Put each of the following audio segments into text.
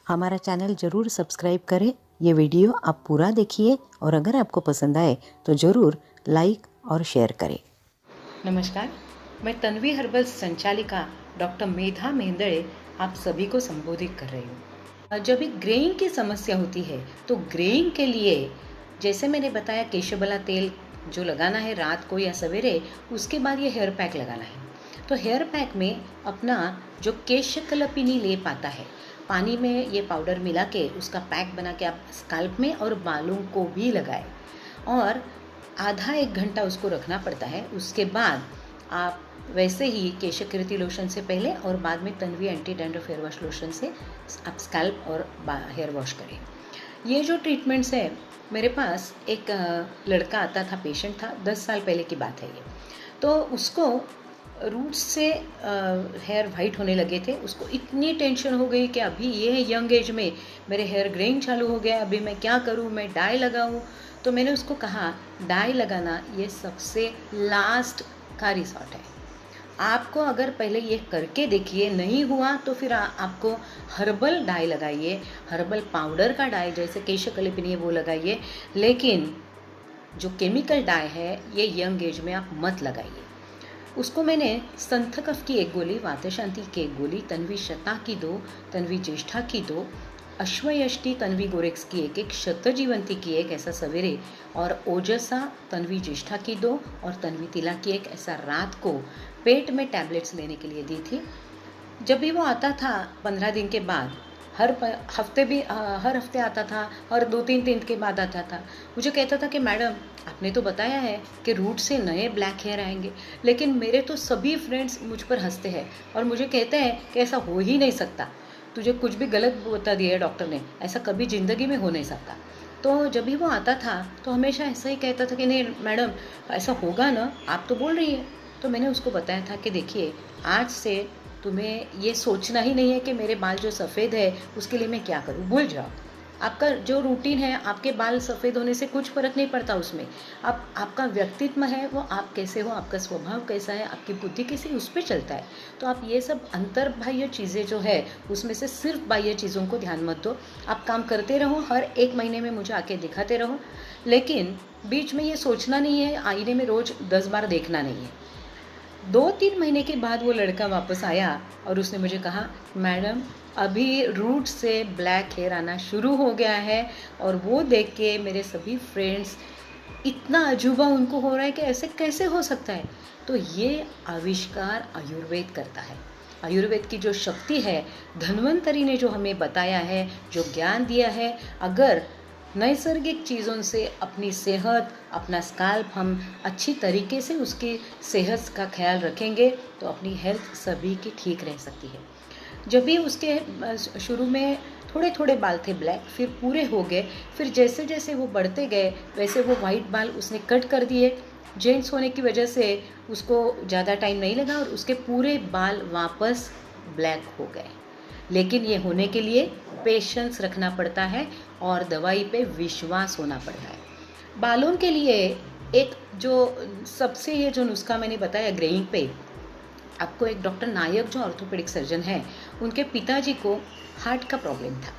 हमारा चैनल ज़रूर सब्सक्राइब करें। ये वीडियो आप पूरा देखिए और अगर आपको पसंद आए तो ज़रूर लाइक और शेयर करें। नमस्कार, मैं तन्वी हर्बल्स संचालिका डॉक्टर मेधा मेंदड़े आप सभी को संबोधित कर रही हूँ। जब भी ग्रेइंग की समस्या होती है तो ग्रेइंग के लिए जैसे मैंने बताया केशबला तेल जो लगाना है रात को या सवेरे, उसके बाद ये हेयर पैक लगाना है। तो हेयर पैक में अपना जो केशकलपिनी लेप आता है, पानी में ये पाउडर मिला के उसका पैक बना के आप स्काल्प में और बालों को भी लगाएं और आधा एक घंटा उसको रखना पड़ता है। उसके बाद आप वैसे ही केशकृति लोशन से पहले और बाद में Tanvi anti dandruff hair wash lotion से आप स्कैल्प और हेयर वॉश करें। ये जो ट्रीटमेंट्स है, मेरे पास एक लड़का आता था, पेशेंट था, 10 साल पहले की बात है ये। तो उसको रूट्स से हेयर वाइट होने लगे थे। उसको इतनी टेंशन हो गई कि अभी ये यंग एज में मेरे हेयर ग्रेइंग चालू हो गया, अभी मैं क्या करूँ, मैं डाई लगाऊँ। तो मैंने उसको कहा डाई लगाना ये सबसे लास्ट का रिसॉर्ट है। आपको अगर पहले ये करके देखिए, नहीं हुआ तो फिर आपको हर्बल डाई लगाइए, हर्बल पाउडर का डाई जैसे केशकलपिनी वो लगाइए, लेकिन जो केमिकल डाई है ये यंग एज में आप मत लगाइए। उसको मैंने संथ कफ की 1 गोली, वातशांति की 1 गोली, तन्वी शता की 2, तन्वी ज्येष्ठा की 2, अश्वयष्टि तन्वी गोरेक्स की 1, शतजीवंती की 1 ऐसा सवेरे, और ओजसा तन्वी ज्येष्ठा की 2 और तन्वी तिला की 1 ऐसा रात को पेट में टैबलेट्स लेने के लिए दी थी। जब भी वो आता था 15 दिन के बाद, हर हफ्ते आता था और 2-3 दिन के बाद आता था, मुझे कहता था कि मैडम आपने तो बताया है कि रूट से नए ब्लैक हेयर आएंगे, लेकिन मेरे तो सभी फ्रेंड्स मुझ पर हंसते हैं और मुझे कहते हैं कि ऐसा हो ही नहीं सकता, तुझे कुछ भी गलत बता दिया है डॉक्टर ने, ऐसा कभी ज़िंदगी में हो नहीं सकता। तो जब भी वो आता था तो हमेशा ऐसा ही कहता था कि नहीं मैडम ऐसा होगा ना, आप तो बोल रही है। तो मैंने उसको बताया था कि देखिए आज से तुम्हें ये सोचना ही नहीं है कि मेरे बाल जो सफ़ेद है उसके लिए मैं क्या करूँ, भूल जाओ। आपका जो रूटीन है, आपके बाल सफ़ेद होने से कुछ फ़र्क नहीं पड़ता उसमें। आपका व्यक्तित्व है वो आप कैसे हो, आपका स्वभाव कैसा है, आपकी बुद्धि कैसी, उस पर चलता है। तो आप ये सब अंतर्बाह्य चीज़ें जो है उसमें से सिर्फ बाह्य चीज़ों को ध्यान मत दो। आप काम करते रहो, हर 1 महीने में मुझे आके दिखाते रहो, लेकिन बीच में ये सोचना नहीं है, आईने में रोज़ 10 बार देखना नहीं है। 2-3 महीने के बाद वो लड़का वापस आया और उसने मुझे कहा मैडम अभी रूट से ब्लैक हेयर आना शुरू हो गया है, और वो देख के मेरे सभी फ्रेंड्स इतना अजूबा उनको हो रहा है कि ऐसे कैसे हो सकता है। तो ये आविष्कार आयुर्वेद करता है। आयुर्वेद की जो शक्ति है, धन्वंतरी ने जो हमें बताया है, जो ज्ञान दिया है, अगर नैसर्गिक चीज़ों से अपनी सेहत, अपना स्काल्प हम अच्छी तरीके से उसकी सेहत का ख्याल रखेंगे तो अपनी हेल्थ सभी की ठीक रह सकती है। जब भी उसके शुरू में थोड़े थोड़े बाल थे ब्लैक, फिर पूरे हो गए, फिर जैसे जैसे वो बढ़ते गए वैसे वो वाइट बाल उसने कट कर दिए। जेंट्स होने की वजह से उसको ज़्यादा टाइम नहीं लगा और उसके पूरे बाल वापस ब्लैक हो गए। लेकिन ये होने के लिए पेशेंस रखना पड़ता है और दवाई पे विश्वास होना पड़ता है। बालों के लिए एक जो सबसे ये जो नुस्खा मैंने बताया ग्रेइंग पे, आपको एक डॉक्टर नायक जो ऑर्थोपेडिक सर्जन हैं, उनके पिताजी को हार्ट का प्रॉब्लम था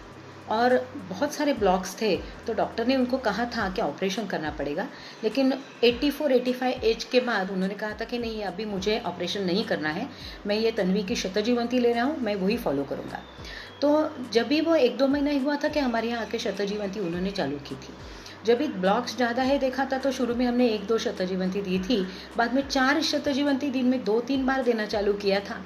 और बहुत सारे ब्लॉक्स थे, तो डॉक्टर ने उनको कहा था कि ऑपरेशन करना पड़ेगा। लेकिन 84-85 एज के बाद उन्होंने कहा था कि नहीं अभी मुझे ऑपरेशन नहीं करना है, मैं ये तन्वी की शतजीवंती ले रहा हूँ, मैं वही फॉलो करूँगा। तो जब भी वो 1-2 महीना हुआ था कि हमारे यहाँ आके शतजीवंती उन्होंने चालू की थी। जब भी ब्लॉक्स ज़्यादा है देखा था तो शुरू में हमने 1-2 शतजीवंती दी थी, बाद में 4 शतजीवंती दिन में 2-3 बार देना चालू किया था।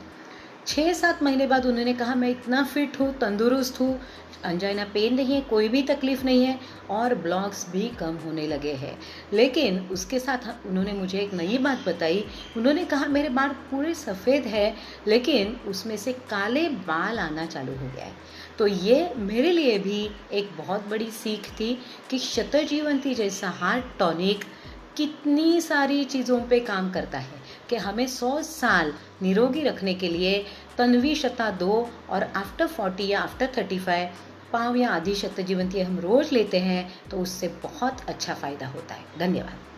6-7 महीने बाद उन्होंने कहा मैं इतना फिट हूँ, तंदुरुस्त हूँ, अंजाइना पेन नहीं है, कोई भी तकलीफ़ नहीं है और ब्लॉक्स भी कम होने लगे हैं। लेकिन उसके साथ उन्होंने मुझे एक नई बात बताई। उन्होंने कहा मेरे बाल पूरे सफ़ेद है लेकिन उसमें से काले बाल आना चालू हो गया है। तो ये मेरे लिए भी एक बहुत बड़ी सीख थी कि शतजीवंती जैसा हार्ट टॉनिक कितनी सारी चीज़ों पे काम करता है कि हमें 100 साल निरोगी रखने के लिए तन्वी शता 2 और आफ्टर 40 या आफ्टर 35 पाँव या आधी शतजीवंती हम रोज़ लेते हैं तो उससे बहुत अच्छा फ़ायदा होता है। धन्यवाद।